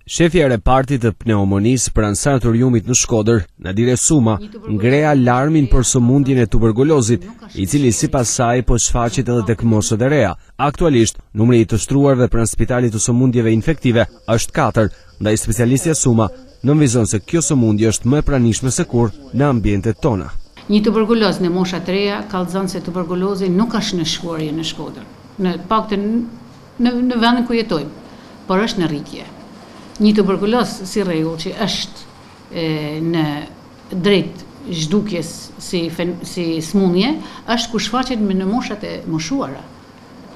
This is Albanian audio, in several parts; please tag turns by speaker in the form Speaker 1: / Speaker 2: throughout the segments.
Speaker 1: Shefi i repartit të pneumonisë pranë sanatoriumit në Shkodër, Nadire Suma, ngre alarmin për sëmundjen e tuberkulozit, i cili sipas saj po shfaqet edhe tek moshët e reja. Aktualisht, numri i të shtruarve pranë spitalit të sëmundjeve infektive është 4, ndaj specialistja Suma nënvizon se kjo sëmundje është më e pranishme se kur në ambientet tona.
Speaker 2: Një tuberkuloz në mosha të reja kallëzon se tuberkulozi nuk është në shkuarje në Shkodër, në paktën në vendin ku jetojmë, por është në rritje. Një tuberkuloz si rregull që është në drejt zhdukjes si smundje, është kur shfaqet në moshat e moshuara,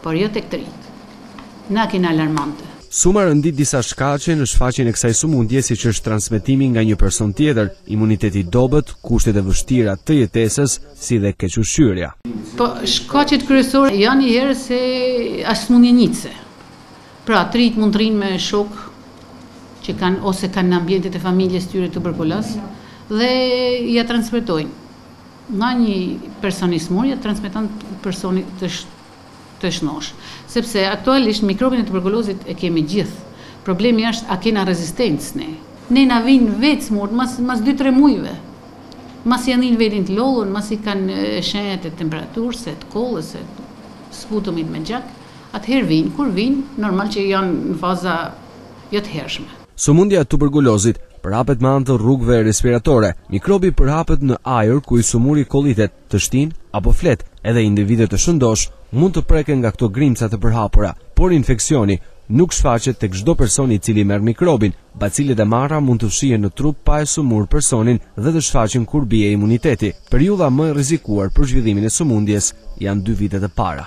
Speaker 2: por jo tek të rinjt. Na kena alarmante.
Speaker 1: Suma rëndit disa shkaqe në shfaqjen e kësaj sëmundje, siç është transmetimi nga një person tjetër, imuniteti i dobët, kushtet e vështira të jetesës, si dhe kequshqyrja.
Speaker 2: Po shkaqet kryesore janë një herë se është smundje njitse. Pra, të rinjt mund të rinë me shok që kanë ose kanë në ambientet e familjes tyre tuberkuloz dhe ja transmetojnë nga një person i smur, ja transmeton personit të shnosh. Sepse aktualisht mikrobin e tuberkulozit e kemi gjithë. Problemi është a kena rezistencë ne. Ne na vinë vetë smurt mas 2-3 mujve. Mas janë në vetin të lodhur, mas i kanë shenjat e temperaturës, të kollës, sputumit me gjak, atëherë vinë. Kur vinë, normal që janë në faza jo të hershme.
Speaker 1: Sëmundja e tuberkulozit përhapet me anë të rrugëve respiratore. Mikrobi përhapet në ajër ku i sëmuri kollitet, të shtin apo flet. Edhe individet të shëndosh mund të preken nga këto grimca të përhapura, por infeksioni nuk shfaqet tek çdo person i cili merr mikrobin. Bacilet e marra mund të fshihen në trup pa e sëmur personin dhe të shfaqen kur bie imuniteti. Periudha më e rrezikuar për zhvillimin e sëmundjes janë 2 vitet e para.